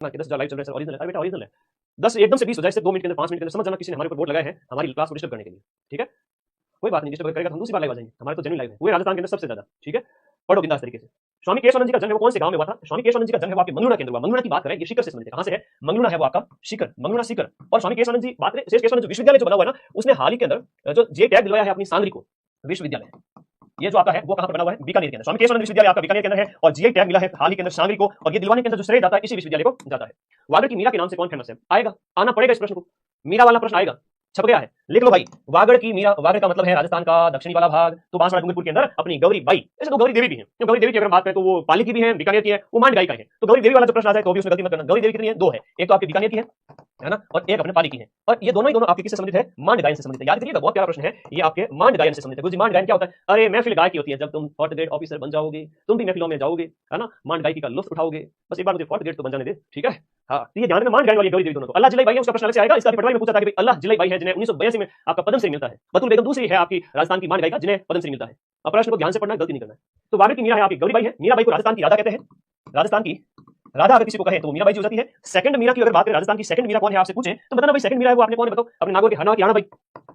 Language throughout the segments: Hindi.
ना कि 10,000 लाइव चल रहे हैं सर, ओरिजिनल है। अरे बेटा ओरिजिनल है, 10 एकदम से 20 हो जाए, इससे 2 मिनट के अंदर 5 मिनट के अंदर समझ जाना किसी ने हमारे ऊपर वोट लगाए हैं हमारी क्लास को डिस्टर्ब करने के लिए, ठीक है। कोई बात नहीं, डिस्टर्ब करेगा तो हम दूसरी बार लाइव आ जाएंगे, हमारे तो जेन्युइन लाइव है पूरे राजस्थान के अंदर सबसे ज्यादा, ठीक है। पढ़ो बिंदास तरीके से। स्वामी केशवानंद जी का जन्म है वो कौन से गांव में हुआ था? स्वामी केशवानंद जी का जन्म है वो आपके मंगलूना के अंदर हुआ। मंगलूना की बात करें, ये सीकर से संबंधित है। कहां से है? मंगलूना है वो आपका सीकर, मंगलूना सीकर। और स्वामी केशवानंद जी बात करें, शेष केशवानंद जो विश्वविद्यालय जो बना हुआ है ना, उसने हाल ही के अंदर जो जे टैग दिलवाया है अपनी सांगरी को विश्वविद्यालय, ये जो आपका है वो कहां पर बना हुआ है? बीकानेर के अंदर। स्वामी केशवानंद विश्वविद्यालय आपका बीकानेर के अंदर है और जीआई टैग मिला है हाल ही के अंदर सांगरी को, और ये दिलवाने के अंदर जो श्रेय जाता है इसी विश्वविद्यालय को जाता है। वागड़ की मीरा के नाम से कौन फेमस है? आएगा, आना पड़ेगा इस प्रश्न को, मीरा वाला प्रश्न आएगा, छप गया है, लिख लो भाई। वागड़ की मीरा, वागड़ का मतलब है राजस्थान का दक्षिणी वाला भाग, तो बांसवाड़ा डूंगरपुर के अंदर अपनी गौरी बाई, ऐसे तो गौरी देवी भी है, तो गौरी देवी की अगर बात करें तो वो पाली की भी है, बीकानेर की है, वो मांड गाई का है। तो गौरी देवी वाला जो प्रश्न आ जाए तो भी उसमें गलती मत करना। गौरी देवी कितनी है? 2 है, एक तो आपकी बीकानेर की है ना, और एक अपने पाली की है, और ये दोनों ही दोनों आपके किससे संबंधित है? मांड गायन से संबंधित है। याद करिएगा, बहुत प्यारा प्रश्न है ये, आपके मांड गायन से संबंधित है। गुरुजी मांड गायन क्या होता है? अरे महफिल गायकी होती है, जब तुम 4th ग्रेड ऑफिसर बन जाओगे, तुम भी महफिलों में जाओगे, है ना, मांड गायकी का लुत्फ उठाओगे। बस एक बार मुझे 4th ग्रेड तो बन जाने दे, ठीक है। हाँ, तो ये ध्यान रखना, मांड गायन वाली गौरी देवी दोनों। तो अल्लाह जिलाई बाई है, उसका प्रश्न अलग से आएगा। इसका भी पटवारी में पूछा था कि भाई अल्लाह जिलाई बाई है जिन्हें 1982 में आपका पद्मश्री मिलता है। बतुल बेगम दूसरी है आपकी राजस्थान की मांड गायिका जिन्हें पद्मश्री मिलता है। अब प्रश्न को ध्यान से पढ़ना, गलती नहीं करना है। तो वागड़ की मीरा है आपकी गौरी बाई है। मीरा बाई को राजस्थान की राधा कहते हैं, राजस्थान की राधा अगर किसी को कहे तो मीरा बाई हो जाती है। सेकंड मीरा की अगर बात करें, राजस्थान की सेकंड मीरा कौन है आपसे पूछे तो बताना भाई, सेकंड मीरा है वो आपने कौन है बताओ? अपने नागौर के हरनावा की राणा बाई,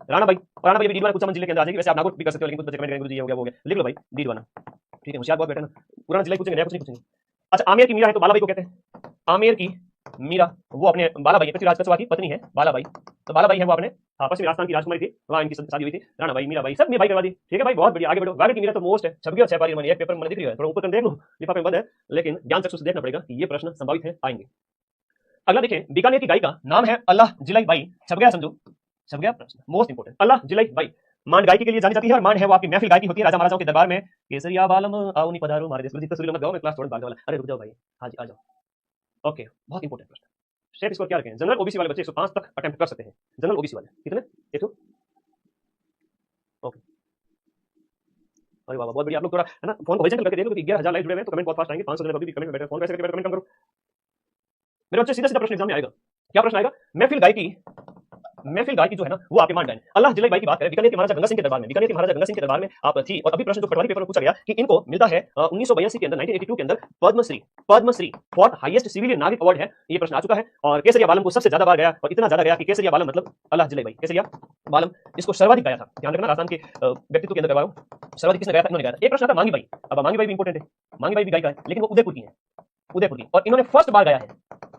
राणा बाई। और राणा बाई भी डीडवाना कुछ जिले के अंदर आ जाएगी, वैसे आप नागौर भी कर सकते हो, लेकिन कुछ बच्चे कमेंट करेंगे जी ये हो गया वो हो गया, लिख लो भाई डीडवाना, ठीक है। होशियार बहुत बैठे ना, पुराना जिला पूछेंगे, नया कुछ नहीं पूछेंगे। अच्छा, आमेर की मीरा है तो बालाबाई को कहते हैं। आमेर की मीरा वो अपने बालाबाई पृथ्वीराज कछवा की पत्नी है बालाबाई, तो बालाबाई है वो अपने पश्चिमी राजस्थान की राजकुमारी थी, वहां इनकी शादी हुई थी। राणा बाई, मीरा बाई, सब में बाई करवा दी, ठीक है भाई, बहुत बढ़िया, आगे बढ़ो। वागड़ की मीरा तो मोस्ट है, छप गया 6 पारी, एक पेपर में दिख रही है, थोड़ा ऊपर कर देख लो, लिफाफे में बंद है, लेकिन ध्यान चक्षु से देखना पड़ेगा कि ये प्रश्न संभावित है, आएंगे। अगला देखिए, बीकानेर की गाय का नाम है अल्लाह जिलाई बाई, छप गया समझो, छप गया प्रश्न, मोस्ट इंपोर्टेंट, अल्लाह जिलाई बाई। मांड गायकी के लिए जानी जाती है, और मांड है वो आपकी महफिल गायकी होती है राजा महाराजाओं के दरबार में। केसरिया बालम आओ नी पधारो मारे देश, तस्वीर मत गाओ, मैं क्लास छोड़ भागने वाला। अरे रुक जाओ भाई, हाँ जी आ जाओ। ओके, बहुत इंपोर्टेंट प्रश्न। शेफ स्कोर क्या रखें? जनरल ओबीसी वाले बच्चे 105 तक अटेम्प्ट कर सकते हैं, जनरल ओबीसी वाले कितने? 100। ओके, अरे वाह बहुत बढ़िया। आप लोग थोड़ा है ना फोन को होरिजेंटल करके देख लो, 11,000 लाइक जुड़े हुए हैं, तो कमेंट बहुत फास्ट आएंगे। 500 जने अभी भी कमेंट में बैठे, फोन कैसे करके कमेंट कम करो मेरे बच्चे। सीधा सीधा प्रश्न एग्जाम में आएगा, क्या प्रश्न आएगा? महफिल गायकी, महफिल गायकी जो है ना वो आपके मांड गायन। अल्लाह जिलाई बाई की बात करें, बीकानेर के महाराजा गंगा सिंह के दरबार में, बीकानेर के महाराजा गंगा सिंह के दरबार में आप थी, और अभी प्रश्न जो पटवारी पेपर में पूछा गया कि इनको मिलता है 1982 के अंदर, 1982 के अंदर Padma Shri, Padma Shri for highest civilian नागरिक अवार्ड है, ये प्रश्न आ चुका है। और केसरिया बालम को सबसे ज्यादा बार गया, और इतना ज्यादा गया कि केसरिया बालम मतलब अल्लाह जिलाई बाई, केसरिया बालम इसको सर्वाधिक गाया था। ध्यान रखना, राजस्थान के व्यक्तित्व के अंदर गवाओ, सर्वाधिक किसने गाया था? इन्होंने गाया था। एक प्रश्न आता मांगी बाई, अब मांगी बाई भी इंपोर्टेंट है, मांगी बाई भी गायिका है, लेकिन वो उदयपुर की है, उदयपुर की, और इन्होंने फर्स्ट बार गाया है,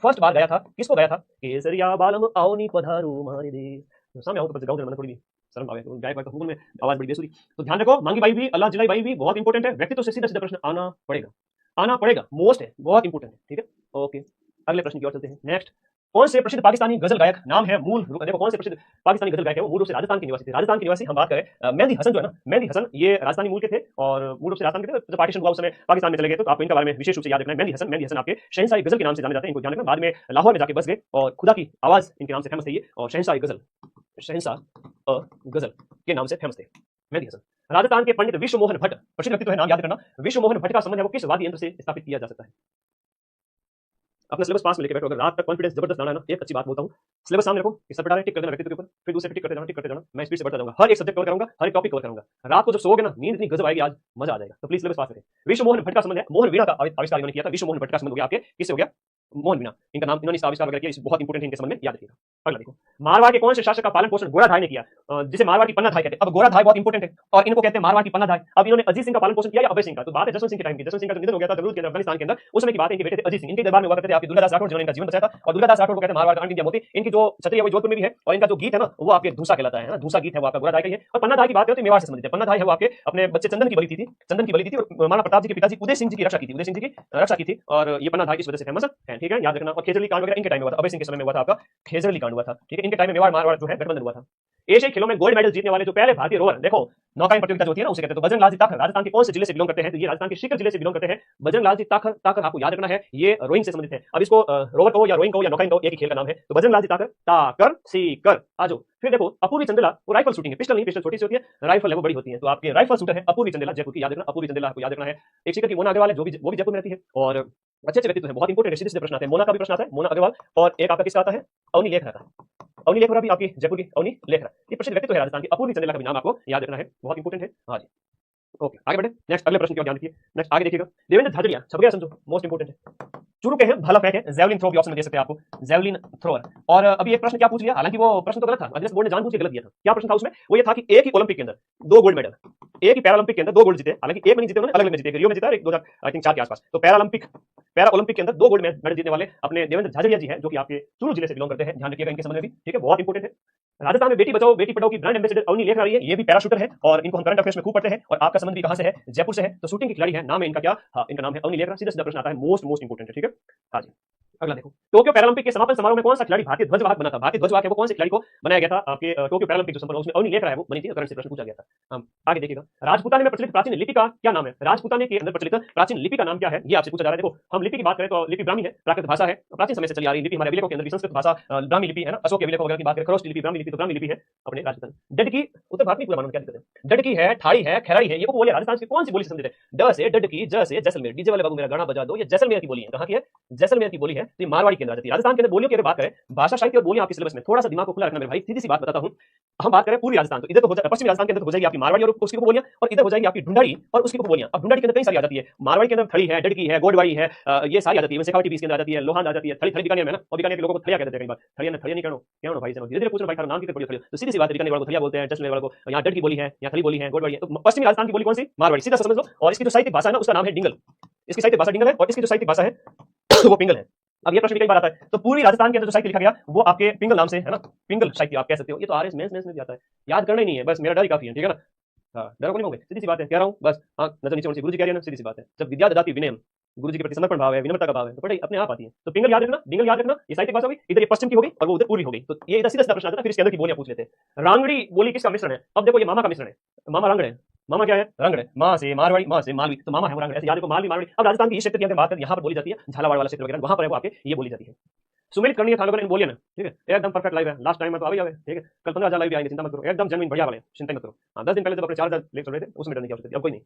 फर्स्ट बार गाया था। किसको गाया था? केसरिया बालम आओ नी पधारो मारे देश, सामने आओ तो गाँव जरा थोड़ी भी शर्म आवे, तो गाय का हुकुम में आवाज बड़ी बेसुरी। तो ध्यान रखो, मांगी बाई भी, अल्लाह जिलाई बाई भी बहुत इंपोर्टेंट है। व्यक्तित्व से सीधा सीधा प्रश्न आना पड़ेगा, आना पड़ेगा, मोस्ट है, बहुत इंपोर्टेंट है, ठीक है। ओके, अगले प्रश्न की ओर चलते हैं। नेक्स्ट, कौन से प्रसिद्ध पाकिस्तानी गजल गायक नाम है मूल रूप, देखो कौन से प्रसिद्ध पाकिस्तानी गजल गायक है वो मूल रूप से राजस्थान के निवासी थे। राजस्थान के निवासी हम बात करें, मेहंदी हसन जो है ना, मेहंदी हसन ये राजस्थानी मूल के थे, और मूल रूप से राजस्थान के थे। जब पार्टीशन हुआ उस समय पाकिस्तान में चले गए, तो आपको इनके बारे में विशेष रूप से याद रखना है। मेहंदी हसन, मेहंदी हसन आपके शहंशाही गजल के नाम से जाने जाते हैं, इनको ध्यान रखना। बाद में लाहौर में जाके बस गए, और खुदा की आवाज इनके नाम से फेमस थे ये, और शहंशाही गजल, शहंशाह गजल के नाम से फेमस थे मेहंदी हसन। राजस्थान के पंडित विश्व मोहन भट्ट, प्रसिद्ध व्यक्तित्व है, नाम याद करना। विश्व मोहन भट्ट का संबंध है वो किस वाद्य यंत्र से स्थापित किया जा सकता है? अपना सिलेबस पास में लेके बैठो, अगर रात तक कॉन्फिडेंस जबरदस्त लाना है ना, एक अच्छी बात बोलता हूँ, सिलेबस सामने रखो, इस सब पढ़ा रहे, टिक कर देना व्यक्तित्व के ऊपर, फिर दूसरे पे टिक करते जाना, टिक करते जाना, मैं स्पीड से बढ़ता जाऊंगा, हर एक सब्जेक्ट कवर करूंगा, हर एक टॉपिक कवर करूंगा। रात को जब सोओगे ना, नींद इतनी गजब आएगी, आज मजा आ जाएगा। तो प्लीज सिलेबस पास करें। विश्व मोहन भट्ट का संबंध है, मोहन वीणा का आविष्कार इन्होंने किया था। विश्व मोहन भट्ट का संबंध हो गया आपके किससे हो गया? मोहन वीणा, इनका नाम, इन्होंने आविष्कार वगैरह किया, बहुत इंपोर्टेंट है, इनके संबंध में याद रखिएगा। अगला देखो, मारवाड़ के कौन से शासक का पालन पोषण गोराधाय ने किया, जिसे मारवाड़ की पन्ना धाय कहते हैं। अब गोराधाय बहुत इंपोर्टेंट है, और इनको कहते हैं मारवाड़ की पन्ना धाय। अब इन्होंने अजीत सिंह का पालन पोषण किया या अभय सिंह का? तो बात है जसवंत सिंह के टाइम की। जसवंत सिंह का जो निधन हो गया था दबरूद के अंदर, अफगानिस्तान के अंदर, उस समय की बात है। इनके बेटे थे अजीत सिंह, इनके दरबार में हुआ करते थे आपके दुर्गादास राठौड़, जिन्होंने इनका जीवन बचाया था। और दुर्गादास राठौड़ को कहते हैं मारवाड़ का इंडिया मोती। इनकी जो छतरी है वो जोधपुर में भी है, और इनका जो गीत है ना वो आपके धूसा कहलाता है, धूसा गीत है वो आपका गोराधाय का ही है। और पन्ना धाय की बात करें तो मेवाड़ से संबंधित है। पन्ना धाय है वो आपके अपने बच्चे चंदन की बलि थी, चंदन की बलि थी, और महाराणा प्रताप जी के पिताजी उदय सिंह जी की रक्षा की थी, उदय सिंह जी की रक्षा की थी, और ये पन्ना धाय इस वजह से फेमस है, ठीक है, याद रखना। और खेजरली कांड वगैरह इनके टाइम में हुआ था, अभय सिंह के समय में हुआ था आपका खेजरली कांड हुआ था, ठीक है। इनके टाइम में मेवाड़ मारवाड़ जो है गठबंधन हुआ था। एशियाई खेलों में गोल्ड मेडल जीतने वाले जो पहले भारतीय रोवर, देखो नौकायन प्रतियोगिता जो होती है ना उसे कहते हैं। तो बजरंग लाल जी ताकर राजस्थान के कौन से जिले से बिलोंग करते हैं? तो ये राजस्थान के सीकर जिले से बिलोंग करते हैं। बजरंग लाल जी ताकर, ताकर आपको याद रखना है, ये रोइंग से संबंधित है। अब इसको रोवर कहो या रोइंग कहो या नौकायन कहो, एक ही खेल का नाम है। तो बजरंग लाल जी ताकर, ताकर सीकर, आ जाओ। फिर देखो अपूर्वी चंदेला, वो राइफल शूटिंग है, पिस्टल नहीं, पिस्टल छोटी सी होती है, राइफल है वो बड़ी होती है। तो आपके राइफल शूटर है अपूर्वी चंदेला, जयपुर की, याद रखना अपूर्वी चंदेला आपको याद रखना है। एक सीकर की मोना अग्रवाल है, जो भी वो भी जयपुर में रहती है, और अच्छे अच्छे व्यक्तित्व है, बहुत इंपोर्टेंट है, सीधे सीधे प्रश्न आते हैं। मोना का भी प्रश्न आता है, मोना अग्रवाल। और एक आपका किसका आता है? अवनी लेखरा का, अवनी लेखरा भी आपकी जयपुर की अवनी लेखरा, ये प्रसिद्ध व्यक्तित्व है राजस्थान की। अपूर्वी चंदेला का भी नाम आपको याद रखना है, बहुत इंपोर्टेंट है। हाँ जी, ओके, आगे बढ़े। नेक्स्ट अगले प्रश्न की ओर ध्यान रखिए। नेक्स्ट आगे देखिएगा, देवेंद्र झाझड़िया, छप गया समझो, मोस्ट इंपोर्टेंट है। चुरू के हैं, भाला फेंक है, जेवलिन थ्रो भी ऑप्शन में दे सकते हैं आपको, जेवलिन थ्रोअर। और अभी एक प्रश्न क्या पूछ लिया, हालांकि वो प्रश्न तो गलत था, अध्ययन बोर्ड ने जानबूझ के गलत दिया था। क्या प्रश्न था उसमें, वो ये था कि एक ही ओलंपिक के अंदर 2 गोल्ड मेडल, एक ही पैरालंपिक के अंदर 2 गोल्ड जीते, हालांकि एक में नहीं जीते उन्होंने, अलग-अलग में जीते, एक रियो में जीता और एक 2000 आई थिंक 4 के आसपास। तो पैरा ओलंपिक के अंदर 2 गोल्ड मेडल जीतने वाले अपने देवेंद्र झाझड़िया जी हैं, जो कि आपके चुरू जिले से बिलोंग करते हैं। ध्यान रखिएगा इनके संबंध में भी, ठीक है, बहुत इंपोर्टेंट है। राजस्थान में बेटी बचाओ बेटी पढ़ाओ की ब्रांड एम्बेसडर अवनी लेख रही है, ये भी पैराशूटर है और इनको हम करंट अफेयर्स में खूब पढ़ते हैं। और आपका संबंध भी कहां से है, जयपुर से है, तो शूटिंग की खिलाड़ी है, नाम है इनका क्या, हाँ, इनका नाम है अवनी लेख। सीधा सीधा प्रश्न आता है, मोस्ट इंपोर्टेंट है, ठीक है। हाँ जी, अगला देखो, टोक्यो पैरालंपिक के समापन समारोह में कौन सा खिलाड़ी भारतीय ध्वजवाहक बना था। भारतीय ध्वजवाहक है वो कौन से खिलाड़ी को बनाया गया था आपके टोक्यो पैरालंपिक जो संपन्न, उसमें अवनी लेख रहा है वो बनी थी, करंट से प्रश्न पूछा गया था। आगे देखिएगा, राजपूताने में प्रचलित प्राचीन लिपि का क्या नाम है। राजपूताने के अंदर प्रचलित प्राचीन लिपि का नाम क्या है, ये आपसे पूछा जा रहा है। देखो, हम लिपि की बात करें तो लिपि ब्राह्मी है, प्राकृत भाषा है, प्राचीन समय से चली आ रही लिपि। हमारे अभिलेखों के अंदर भी संस्कृत भाषा ब्राह्मी लिपि है ना, अशोक के अभिलेखों वगैरह की बात करें, खरोष्ट लिपि, ब्राह्मी लिपि, तो ब्राह्मी लिपि है अपने राजस्थान। डडकी, उत्तर भारत में पूरा मानो, क्या दिक्कत है। डडकी है, ठाड़ी है, खैराई है, ये उपबोली राजस्थान की कौन सी बोली से संबंधित है। ड से डडकी, ज से जैसलमेर। डीजे वाले बाबू मेरा गाना बजा दो, ये जैसलमेर की बोली है। कहां की है, जैसलमेर की बोली है। तो ये मारवाड़ी के अंदर आती है। राजस्थान के अंदर बोलियों की अगर बात करें, भाषा साहित्य और बोलियां आपके सिलेबस में, थोड़ा सा दिमाग को खुला रखना मेरे भाई, सीधी सी बात बताता हूं। हम बात करें पूर्वी राजस्थान, तो इधर तो पश्चिमी राजस्थान के अंदर हो जाएगी आपकी मारवाड़ी और उसकी उपबोलियां, और इधर हो जाएगी आपकी ढूंढाड़ी और उसकी उपबोलियां। अब ढूंढाड़ी के अंदर कई सारी आ जाती है, मारवाड़ी के अंदर थड़ी है, डडकी है, गोडवाड़ी है, ये सारी आ जाती है। शेखावटी भी इसके अंदर आ जाती है, लोहान आ जाती है, थड़ी थड़ी बीकानेर में ना, और बीकानेर के लोगों को थड़िया कहते हैं कई बार। थड़िया थड़िया नहीं कहो, क्या हो भाई, धीरे धीरे पूछ रहा भाई, थारा नाम की थड़ी। तो सीधी सी बात, बीकानेर वालों को थड़िया बोलते हैं, जैसलमेर वालों को यहाँ डडकी बोली है, यहाँ थड़ी बोली है, गोडवाड़ी है। तो पश्चिमी राजस्थान की बोली कौन सी, मारवाड़ी, सीधा समझ लो। और इसकी जो साहित्यिक भाषा है ना, उसका नाम है डिंगल। इसकी साहित्यिक भाषा डिंगल है और इसकी जो साहित्यिक भाषा है वो पिंगल है। अब ये प्रश्न भी कई बार आता है, तो पूर्वी राजस्थान के अंदर जो साहित्य लिखा गया वो आपके पिंगल नाम से है ना, पिंगल साहित्य आप कह सकते हो। ये तो आरएस मेंस में भी आता है, याद करना ही नहीं है, बस मेरा डर ही काफी है, ठीक है ना। हाँ, डरो को नहीं होंगे, सीधी सी बात है, कह रहा हूँ बस। हाँ, नजर नीचे होनी, गुरुजी कह रहे हैं ना, सीधी सी बात है। जब विद्या ददाति विनयम, गुरुजी के प्रति समर्पण भाव है, विनम्रता का भाव है, तो पढ़ाई अपने आप आती है। तो पिंगल याद रखना, डिंगल याद रखना, ये साहित्यिक भाषा होगी, इधर ये पश्चिम की होगी और वो उधर पूर्वी होगी। तो ये इधर सीधा सीधा प्रश्न आता है, फिर इसके अंदर की बोलियां पूछ लेते हैं। रांगड़ी बोली किसका मिश्रण है। अब देखो, ये मामा का मिश्रण है, मामा रांगड़ है, मामा क्या है, रंगड़ है, माँ से मारवाड़ी, माँ से मालवी, तो मामा है वो रंगड़। ऐसे याद रखो, मालवी मारवाड़ी। अब राजस्थान की इस क्षेत्र की अगर बात करें, यहाँ पर बोली जाती है, झालावाड़ वाला क्षेत्र वगैरह, वहां पर है वो आपके ये बोली जाती है। सुमिलित करनी है थानों को, बोलिए ना, ठीक है, एकदम परफेक्ट लाइव है। लास्ट टाइम में तो अभी ठीक है, कल 15,000 लाइव आएंगे, चिंता मत करो, एकदम जेन्युइन बढ़िया वाले, चिंता मत करो। हाँ, 10 दिन पहले जब अपने 4,000 लेख चल रहे थे, उसमें डरने की आवश्यकता, अब कोई नहीं।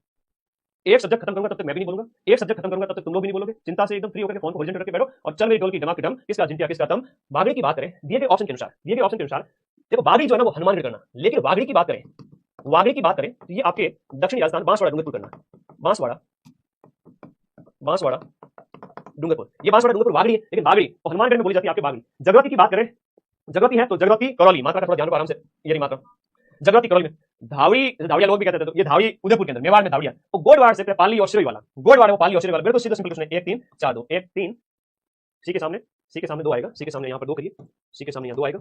एक सब्जेक्ट खत्म करूंगा तब तक मैं भी नहीं बोलूंगा, एक सब्जेक्ट खत्म करूंगा तब तक तुम लोग भी नहीं बोलोगे। चिंता से एकदम फ्री होकर फोन को होरिजेंटल करके बैठो और चल मेरी ढोल की डमा की डम, किसका जिंटिया किसका दम। बागड़ी की बात करें, दिए गए ऑप्शन के अनुसार, दिए गए ऑप्शन के अनुसार देखो, बागड़ी जो है ना वो हनुमानगढ़ करना, लेकिन वागड़ी की बात करें, वागड़ी की बात करें तो ये आपके दक्षिणी राजस्थान, बांसवाड़ा डूंगरपुर करना, बांसवाड़ा बांसवाड़ा डूंगरपुर, ये बांसवाड़ा डूंगरपुर वागड़ी है, लेकिन बागड़ी और हनुमानगढ़ में बोली जाती है आपके बागड़ी। जगराती की बात करें, जगराती है तो जगराती करौली, मात्रा का थोड़ा ध्यान रखो आराम से, ये नहीं मात्रा, जगराती करौली में। धावड़ी, धावड़िया लोग भी कहते थे, तो ये धावड़ी उदयपुर के अंदर, मेवाड़ में धावड़िया। और गोडवाड़ से पाली और शिरोई वाला, गोडवाड़ है वो पाली और शिरोई वाला। बिल्कुल सीधा सिंपल क्वेश्चन है, 1 3 4 2, 1 3, सी के सामने 2 आएगा, सी के सामने यहाँ पर 2 करिए, सी के सामने यहाँ 2 आएगा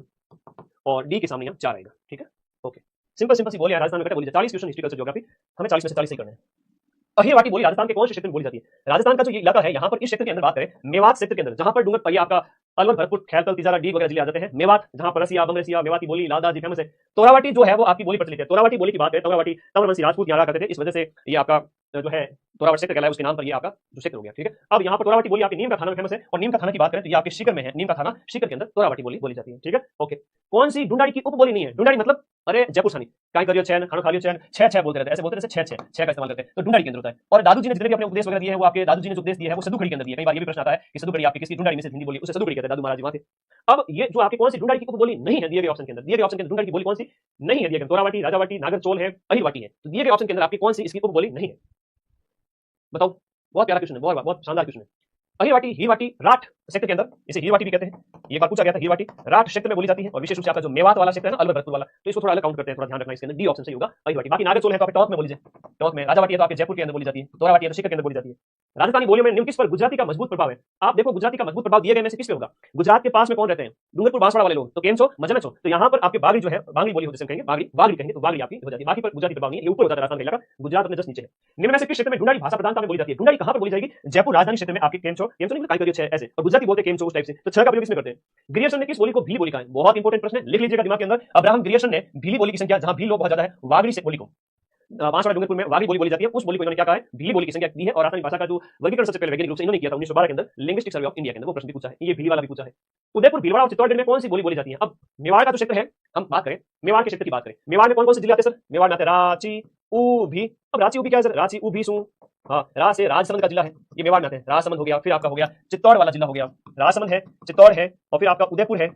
और डी के सामने यहाँ 4 आएगा, ठीक है, ओके। सिंपल सी बोली है, राजस्थान में बोली 40 क्वेश्चन हिस्ट्री कल्चर ज्योग्राफी, हमें 40 में से 40 सही करना है। अहिरवाटी बोली राजस्थान के कौन से क्षेत्र में बोली जाती है। राजस्थान का जो ये इलाका है, यहाँ पर इस क्षेत्र के अंदर बात करें, मेवात क्षेत्र के अंदर, जहां पर डूंगर पहिया आपका अलवर, भरतपुर, खैरतल, तिजारा, डी वगैरह जिले आ जाते हैं। मेवात, जहां पर रसिया, बंगरसिया, मेवाती बोली, लादा जी फेमस है। तोरावाटी जो है वो आपकी बोली प्रचलित है। तोरावाटी बोली की बात है, तोरावाटी तमरवंशी राजपूत यहाँ करते थे, इस वजह से ये आपका जो है तोरावट क्षेत्र कहलाया, उसके नाम पर ये आपका जो क्षेत्र हो गया, ठीक है। अब यहाँ पर तोरावाटी बोली आपकी नीम का थाना में फेमस है, और नीम का थाना की बात करें तो ये आपके शिकर में है, नीम का थाना शिकर के अंदर तोरावाटी बोली जाती है, ठीक है, ओके। कौन सी ढूंढाड़ी की उपबोली नहीं है। ढूंढाड़ी मतलब अरे जयपुर सानी, काय करियो चैन, खानो खा लियो चैन, छह बोलते रहते हैं, ऐसे बोलते रहते हैं, छह का इस्तेमाल करते हैं, तो ढूंढाड़ी के अंदर होता है। और दादू जी ने जितने भी अपने उपदेश वगैरह दिए हैं, वो आपके दादू जी ने जो उपदेश दिया है वो सदुखड़ी के अंदर दिया है। कई बार ये भी प्रश्न आता है कि सदुखड़ी आपकी किसकी ढूंढाड़ी में से हिंदी बोली, उसे सदुखड़ी कहते हैं, दादू महाराज जी वहां थे। अब ये जो आपकी कौन सी ढूंढाड़ी की उपबोली नहीं है, दिए गए ऑप्शन के अंदर, दिए गए ऑप्शन के अंदर ढूंढाड़ी की बोली कौन सी नहीं है, दिए गए तोरावाटी, राजावाटी, नागरचोल है, अहिरवाटी है, तो दिए गए ऑप्शन के अंदर आपकी कौन सी इसकी उपबोली नहीं है, बताओ। बहुत प्यारा क्वेश्चन है, बहुत शानदार क्वेश्चन है। अहिरवाटी, हीरवाटी, राठ क्षेत्र के अंदर, इसे हीरवाटी भी कहते हैं, ये बार पूछा गया था। हीरवाटी राठ क्षेत्र में बोली जाती है, और विशेष रूप से आपका जो मेवात वाला क्षेत्र है ना, अलवर भरतपुर वाला, तो इसको थोड़ा अलग काउंट करते हैं, थोड़ा ध्यान रखना इसके अंदर, डी ऑप्शन सही होगा अहिरवाटी। बाकी नागरचोल है तो आपके टॉप में बोली जाए, टॉप में। राजावाटी है तो आपके जयपुर के अंदर बोली जाती है, तोरावाटी है तो शिकर के अंदर बोली जाती है। राजस्थानी बोलियों में निम्न किस पर गुजराती का मजबूत प्रभाव है। आप देखो, गुजराती का मजबूत प्रभाव दिए गए में से किस पे होगा। गुजरात के पास में कौन रहते हैं, डूंगरपुर बांसवाड़ा वाले लोग, तो केम छो, मजा में छो, तो यहाँ पर आपके बागड़ी जो है, बागड़ी बोली होती है, कहेंगे बागड़ी, बागड़ी कहेंगे तो बागड़ी आपकी हो जाती है। बाकी पर गुजराती प्रभाव नहीं है, ये ऊपर होता है राजस्थान का इलाका, गुजरात अपने जस्ट नीचे है। निम्न में से किस क्षेत्र में ढूंढाड़ी भाषा प्रधानता में बोली जाती है। ढूंढाड़ी कहां पर बोली जाएगी, जयपुर राजधानी क्षेत्र में आपके केम छो नहीं काय करियो छह ऐसे, और गुजराती बोलते केम छो उस टाइप से, तो छह का प्रयोग इसमें करते हैं। ग्रियर्सन ने किस बोली को भीली बोली कहा है, बहुत इंपॉर्टेंट प्रश्न है, लिख लीजिएगा दिमाग के अंदर। अब्राहम ग्रियर्सन ने भीली बोली की संख्या, जहां भील लोग बहुत ज्यादा है, वागड़ी से बोली को, बांसवाड़ा डूंगरपुर में वागी बोली जाती है, उस बोली को इन्होंने क्या कहा है, भीली बोली की संख्या दी है। और राजस्थानी भाषा का जो वर्गीकरण सबसे पहले वैज्ञानिक रूप से इन्होंने किया था 1912 के अंदर, लिंग्विस्टिक सर्वे ऑफ इंडिया के अंदर, वो प्रश्न भी पूछा है, ये भीली वाला भी पूछा है। उदयपुर, भीलवाड़ा और चित्तौड़गढ़ में कौन सी बोली बोली जाती है। अब मेवाड़ का जो क्षेत्र है, हम बात करें मेवाड़ के क्षेत्र की बात करें, मेवाड़ में कौन कौन से जिले आते हैं सर। मेवाड़ में आते हैं रांची, ऊभी। अब रांची ऊभी क्या है सर, रांची ऊभी सू, हाँ, राज से राजसमंद का जिला है, ये मेवाड़ में आते हैं। राजसमंद हो गया, फिर आपका हो गया चित्तौड़ वाला जिला हो गया, राजसमंद है, चित्तौड़ है, और फिर आपका उदयपुर है,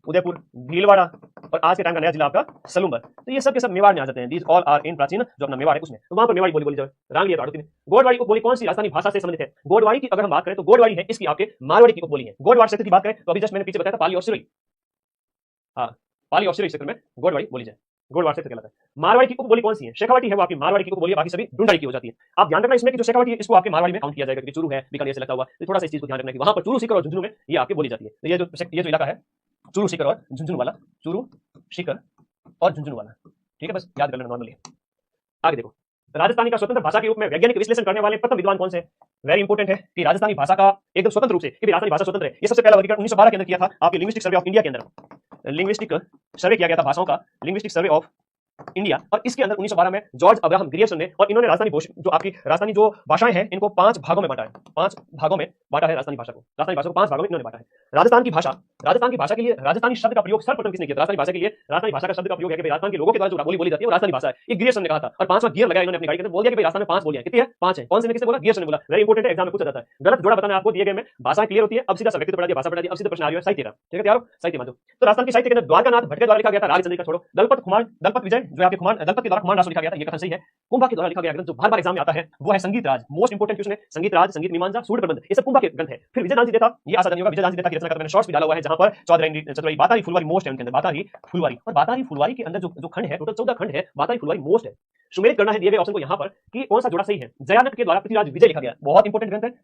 उदयपुर, भीलवाड़ा, और आज के टाइम का नया जिला आपका सलूम्बर। तो ये सब के सब मेवाड़ में आ जाते हैं। दीज ऑल आर इन प्राचीन जो अपना मेवाड़ है उसमें, तो वहां पर मेवाड़ी बोली बोली जाए। रांग लिया तो गोडवाड़ी उपबोली कौन सी राजस्थानी भाषा से संबंधित है? गोडवाड़ी की अगर हम बात करें तो गोडवाड़ी है इसकी आपके मारवाड़ी की उपबोली है। गोडवाड़ क्षेत्र की बात करें तो अभी जस्ट मैंने पीछे बताया था पाली और सिरोही, हाँ पाली और सिरोही क्षेत्र में गोडवाड़ी बोली जाए, गोडवाड़ क्षेत्र कहलाता है। मारवाड़ी की उपबोली कौन सी है? शेखावाटी है वो आपकी मारवाड़ी की उपबोली है, बाकी सभी ढूंढाई की हो जाती है। आप ध्यान रखना इसमें कि जो शेखावाटी है इसको आपके मारवाड़ी में काउंट किया जाएगा, क्योंकि चूरू है बीकानेर से लगता हुआ, तो थोड़ा सा इस चीज को ध्यान रखना कि वहां पर चूरू सीकर और झुंझुनू में ये आपके बोली जाती है। तो ये जो इलाका है चूरू सीकर और झुंझुनू वाला, चूरू सीकर और झुंझुनू वाला, ठीक है, बस याद कर लेना नॉर्मली। आगे देखो, राजस्थानी का स्वतंत्र भाषा के रूप में वैज्ञानिक विश्लेषण करने वाले प्रथम विद्वान कौन से? वेरी इंपोर्टेंट है कि राजस्थानी भाषा का एकदम स्वतंत्र रूप से कि राजस्थानी भाषा स्वतंत्र है, ये सबसे पहला वर्गीकरण 1912 के अंदर किया था आपके लिंग्विस्टिक सर्वे ऑफ इंडिया के अंदर। लिंग्विस्टिक सर्वे किया गया था भाषाओं का, लिंग्विस्टिक सर्वे ऑफ इंडिया, और इसके अंदर 1912 में जॉर्ज अब्राहम ग्रियर्सन ने, और इन्होंने जो आपकी राजस्थानी जो भाषाएं हैं इनको 5 भागों में बांटा है, 5 भागों में बांटा है राजस्थानी भाषा को 5 भागों में इन्होंने बांटा है। राजस्थान की भाषा के लिए राजस्थानी शब्द का प्रयोग सर्वप्रथम किसने किया? राजस्थानी भाषा के लिए राजस्थानी भाषा का शब्द का प्रयोग है कि राजस्थान के लोगों के द्वारा जो बोली बोली जाती है वो राजस्थानी भाषा है, ये ग्रियर्सन ने कहा था। और 5वां गियर लगाया इन्होंने अपनी गाड़ी के अंदर, बोल दिया कि भाई राजस्थान में 5 बोलियां कितनी है? 5 है। कौन से ने किसने बोला? ग्रियर्सन ने बोला। वेरी इंपोर्टेंट है, एग्जाम में पूछा जाता है। गलत जोड़ा बताना आपको दिए गए में, भाषा क्लियर होती है, अब सीधा सा व्यक्तित्व पढ़ा दिया, भाषा पढ़ा दिया, अब सीधा प्रश्न आ रहा है साहित्य का, ठीक है तैयार हो? साहित्य मान दो। तो राजस्थान के साहित्य के अंदर द्वारकानाथ भट्ट के द्वारा लिखा गया था राजचंद्र का, छोड़ो, दलपत विजय जो आपके दलपत के द्वारा कुमार लिखा गया था, ये कथन सही है। कुंभा के द्वारा लिखा गया ग्रंथ जो बार-बार एग्जाम में आता है वो है संगीत राज, मोस्ट इंपोर्टेंट क्वेश्चन है संगीत राज, संगीत मीमांसा, सूर्य प्रबंध, ये सब कुंभा के ग्रंथ है। फिर विजय दानसी देता, ये आशा होगा विजय दानसी देता की रचना का मैंने शॉर्ट्स भी डाला हुआ है, जहां पर चौधरी बातारी फुलवारी मोस्ट है उनके अंदर, बातारी फुलवारी, और बातारी फुलवारी के अंदर जो खंड है टोटल 14 खंड है, बातारी फुलवारी मोस्ट है। सुमेलित करना है दिए गए ऑप्शन को यहां पर कि कौन सा जोड़ा सही है। जयानंद के द्वारा पृथ्वीराज विजय लिखा गया, बहुत इंपोर्टेंट ग्रंथ है,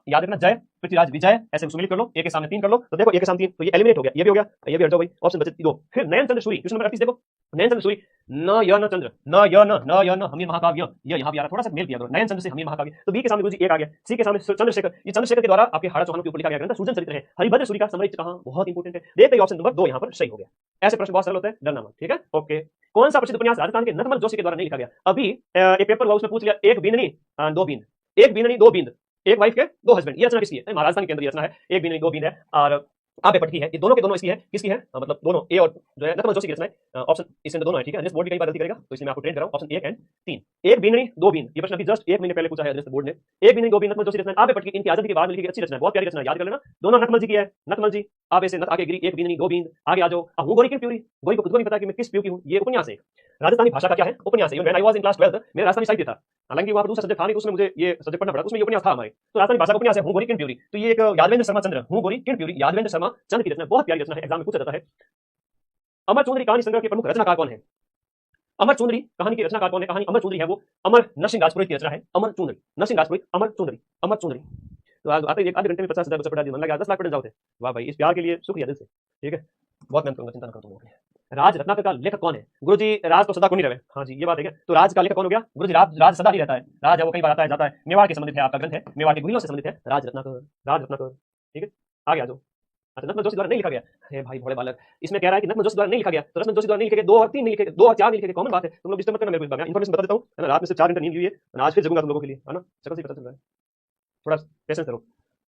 याद रखना, जय पृथ्वीराज विजय ऐसे सुमेलित कर लो, एक के सामने 3 कर लो, तो देखो एक के सामने 3, तो ये एलिमिनेट हो गया, ये भी हो गया, ये भी हट जाओ भाई, ऑप्शन बचे 2। फिर नयन चंद्र सूरी, क्वेश्चन नंबर 38 देखो, नयन चंद्र सूरी, न य न चंद्र, न य न हमीर महाकाव्य, ये यहां भी आ रहा, थोड़ा सा मेल किया करो, नयन चंद्र से हमीर महाकाव्य, तो बी के सामने गुरुजी 1 आ गया, सी के सामने चंद्रशेखर, ये चंद्रशेखर के द्वारा आपके हाड़ा चौहान के ऊपर लिखा गया ग्रंथ सूजन चरित्र है। हरिभद्र सूरी का समरित कहां, बहुत इंपोर्टेंट है, देखते ही ऑप्शन नंबर 2 यहां पर सही हो गया। ऐसे प्रश्न बहुत सरल होते हैं, डरना मत, ठीक है, ओके। कौन सा प्रसिद्ध उपन्यास राजस्थान के नथमल जोशी के द्वारा नहीं लिखा गया? अभी एक पेपर हुआ उसमें पूछ लिया, एक बींदनी 2 बींद, एक बींदनी 2 बींद, एक वाइफ के 2 हस्बैंड, ये रचना किसकी है? महाराजस्थान के अंदर ये रचना है, एक बींदनी 2 बींद है, और आबे पट की है, ये दोनों के दोनों इसकी है, किसकी है? मतलब दोनों ए और जो है नथमल जोशी की रचना है, ऑप्शन इसके अंदर दोनों है, ठीक है। एड्रेस बोर्ड भी कई बार गलती करेगा, तो इसलिए मैं आपको ट्रेन कर रहा हूं, ऑप्शन 1 एंड 3, एक बींदनी 2 बींद, ये प्रश्न अभी जस्ट 1 महीने पहले पूछा है एड्रेस बोर्ड ने, एक बींदनी 2 बींद नथमल जोशी रचना, आबे पट की, इनकी आजादी के बाद में लिखी गई अच्छी रचना है, बहुत प्यारी रचना, याद कर लेना, दोनों नथमल जी की है, नथमल जी आबे से नथ आगे गिरी, एक बींदनी 2 बींद, आगे आ जाओ, अब हूं गोरी की प्यूरी, गोरी को खुद को नहीं पता कि मैं किस प्यू की हूं, ये उपन्यास है, राजस्थानी भाषा का क्या है? उपन्यास है। When I was in class 12 मेरा राजस्थानी साहित्य था, हालांकि वहां पर दूसरा सब्जेक्ट था नहीं, तो उसमें मुझे ये सब्जेक्ट पढ़ना पड़ा, उसमें ये उपन्यास था हमारे, तो राजस्थानी भाषा का उपन्यास है हूं गोरी किन प्यूरी, तो ये एक यादवेंद्र शर्मा चंद्र, हूं गोरी किन प्यूरी, यादवेंद्र शर्मा चंद्र की रचना, बहुत प्यारी रचना है, एग्जाम में पूछा जाता है। अमर चौधरी कहानी संग्रह के प्रमुख रचनाकार कौन है? अमर चौधरी कहानी की रचनाकार कौन है? कहानी अमर चौधरी है वो अमर नरसिंह राजपुरोहित की रचना है, अमर चौधरी, नरसिंह राजपुरोहित, अमर चौधरी, अमर चौधरी। तो आते ही 1 आधे घंटे में 50,000 बच्चे पढ़ा दिए, मन लगा 10 लाख पढ़ने जाओ थे, वाह भाई, इस प्यार के लिए शुक्रिया दिल से, ठीक है, बहुत मेहनत करूंगा, चिंता न करो तुम लोग। राज रत्नाकर का लेखक कौन है? गुरुजी राज तो सदा को नहीं रहे, हाँ जी ये बात है क्या, तो राज का लेखक कौन हो गया? गुरुजी राज सदा ही रहता है, राज है वो कई बार आता है जाता है, मेवाड़ के संबंधित है, आपका ग्रंथ है मेवाड़ के गुहिलों से संबंधित है, राज रत्नाकर, ठीक है, आगे आ जाओ। अच्छा, नथमल जोशी द्वारा नहीं लिखा गया, अरे भाई भोले बालक, इसमें कह रहा है कि नथमल जोशी द्वारा नहीं लिखा गया, तो नथमल जोशी द्वारा नहीं लिखे गए, 2 और 3 नहीं लिखे गए, 2 और 4 नहीं लिखे गए, कॉमन बात है, तुम लोग डिस्टर्ब मत करना मेरे को, मैं इंफॉर्मेशन बता देता हूं, है ना, रात में सिर्फ 4 घंटे नींद ली हुई है, आज फिर जगूंगा तुम लोगों के लिए, है ना, सकल से पता चल रहा है, थोड़ा पेशेंस करो।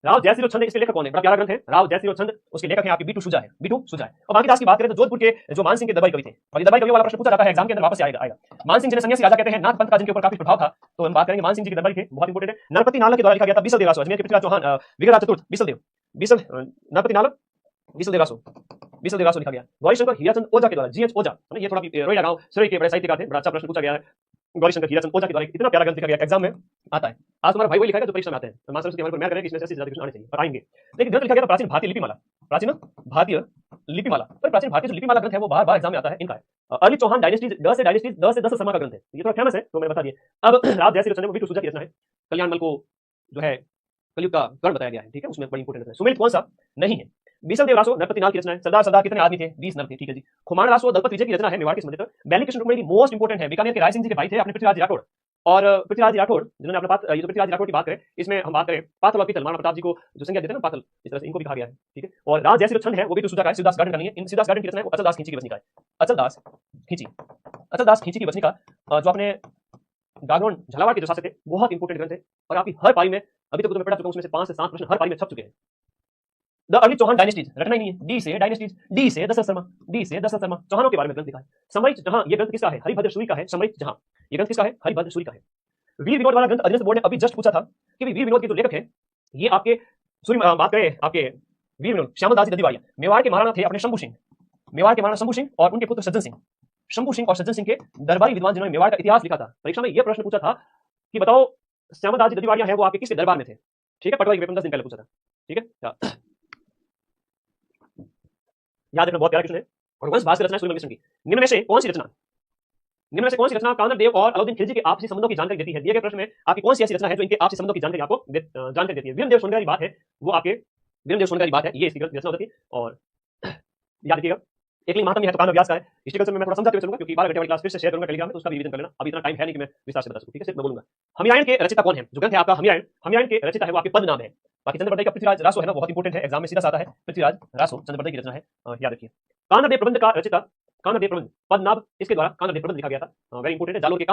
राव जयसिरो छंद इसके लेखक कौन है? बड़ा प्यारा ग्रंथ है राव जयसिरो छंद, उसके लेखक हैं आपके बीटू सुजा है, बीटू सुजा है। और बाकी दास की बात करें तो जोधपुर के जो मान सिंह के दबाई कवि थे, और ये दबाई कवि वाला प्रश्न पूछा जाता है एग्जाम के अंदर, वापस आएगा। मान सिंह जिन्हें सन्यासी राजा कहते हैं, नाथ पंथ का जिनके ऊपर काफी प्रभाव था, तो हम बात करेंगे मान सिंह जी के दरबारी थे, बहुत इंपोर्टेंट है। नरपति नालक के द्वारा लिखा गया था बीसल देवरासो, अजमेर के पृथ्वीराज चौहान, विग्रहराज चतुर्थ बीसल नरपति नालक बीसल देवरासो लिखा गया। गौरीशंकर हीराचंद ओझा के द्वारा, जीएच ओझा, ये थोड़ा रोहिला गांव सिरोही के बड़े साहित्यकार थे, बड़ा अच्छा प्रश्न पूछा गया है। गौरीशंकर हीराचंद ओझा के द्वारा इतना प्यारा ग्रंथ लिखा गया, एग्जाम में आता है। आज तुम्हारा भाई वही लिखा है जो परीक्षा में आते हैं, तो मास्टर सरस्वती हमारे पर मैं करें कि इसमें से ज्यादा क्वेश्चन आने चाहिए और आएंगे। लेकिन ग्रंथ लिखा गया था प्राचीन भारतीय लिपिमाला, प्राचीन भारतीय लिपिमाला, पर प्राचीन भारतीय जो लिपिमाला ग्रंथ है वो बार-बार एग्जाम में आता है, इनका है अर्ली चौहान डायनेस्टी, 10 से 10 शर्मा का ग्रंथ है, ये थोड़ा फेमस है तो मैंने बता दिया। अब राव जयसिरो छंद वो बीटू सुजा की रचना है, कल्याणमल को जो है कलयुग का कर्ण बताया गया है, ठीक है, उसमें बड़ी इंपोर्टेंट है। सुमेलित कौन सा नहीं है? बीसल देव रासो नरपति नाल की रचना है। सरदार कितने आदमी थे? 20 नर थे, ठीक है जी। खुमान रासो दलपत विजय की रचना है, मेवाड़ के संबंधित। बैली कृष्ण रुक्मणी की मोस्ट इंपोर्टेंट है, बीकानेर के राय सिंह जी के भाई थे अपने पृथ्वीराज राठौड़, और पृथ्वीराज राठौड़ जिन्होंने अपना ये जो पृथ्वीराज राठौड़ की बात करें, इसमें हम बात करें पाथल और पीतल, महाराणा प्रताप जी को जो संज्ञा देते हैं ना पाथल, इस तरह से इनको भी कहा गया है, ठीक है। और राज जैसी छंद है वो भी तो सुजा का है, शिवदास गार्डन का नहीं है, इन शिवदास गार्डन की रचना है वो अचलदास खींची की बसनी का है, अचलदास खींची की बसनी का, जो अपने गागरोन झालावाड़ के जो शासक थे, बहुत इंपोर्टेंट ग्रंथ है और आपकी हर पारी में अभी तक तो मैं पढ़ा चुका हूं, उसमें से 5 से 7 प्रश्न हर पारी में छप चुके हैं। द अर्ली चौहान डायनेस्टीज रटना ही नहीं है, डी से डायनेस्टीज, डी से दशरथ शर्मा, चौहानों के बारे में ग्रंथ लिखा है। समरित जहां, ये ग्रंथ किसका है? हरिभद्र सूरी का है। समरित जहां, ये ग्रंथ किसका है? हरिभद्र सूरी का है। वीर विनोद वाला ग्रंथ अध्ययन बोर्ड ने अभी जस्ट पूछा था कि वीर विनोद के जो लेखक हैं, ये आपके सूरी बात करें आपके वीर विनोद श्यामल दास जी ददीवाड़िया, मेवाड़ के महाराणा थे अपने शंभू सिंह, मेवाड़ के महाराणा शंभू सिंह और उनके पुत्र सज्जन सिंह। शंभू सिंह और सज्जन सिंह के दरबारी विद्वान जिन्होंने मेवाड़ का इतिहास लिखा था। परीक्षा में यह प्रश्न पूछा था कि बताओ श्यामदास जी दतीवाड़िया है वो आपके किसके दरबार में थे। ठीक है, पटवारी के पेपर में 10 दिन पहले पूछा था। ठीक है, याद रखना, बहुत प्यारा क्वेश्चन है। और वंश भास्कर रचना सूर्यमल मिश्र की निम्न में से कौन सी रचना कानर देव और अलाउद्दीन खिलजी के आपसी संबंधों की जानकारी देती है। दिए गए प्रश्न में आपकी कौन सी ऐसी रचना है जो इनके आपसी संबंधों की जानकारी आपको जानकारी देती है। वीरमदेव सोनकर की बात है, वो आपके वीरमदेव सोनकर की बात है, ये इसकी रचना होती है। और याद रखिएगा, एकलिंग महात्म्य है तो कान्व व्यास का है। हिस्ट्रिकल से मैं थोड़ा समझाते हुए चलूंगा क्योंकि 12 घंटे वाली क्लास फिर से शेयर करूंगा टेलीग्राम में, तो उसका भी रिवीजन कर लेना। अभी इतना टाइम है नहीं कि मैं विस्तार से बता सकूं। ठीक है, सिर्फ मैं बोलूंगा। हमियायन के रचिता कौन है। जो ग्रंथ है आपका हमियायन के रचिता है वो आपके पद नाम है। बाकी चंद्रपरदई का पृथ्वीराज रासो है ना, बहुत इंपॉर्टेंट है, एग्जाम में सीधा सा आता है। पृथ्वीराज रासो चंद्रपरदई की रचना है, याद रखिए। कानरदेव प्रबंध का रचिता कानरदेव प्रबंध पद्मनाभ, इसके द्वारा कानरदेव प्रबंध लिखा गया था, वेरी इंपॉर्टेंट है। जालोर के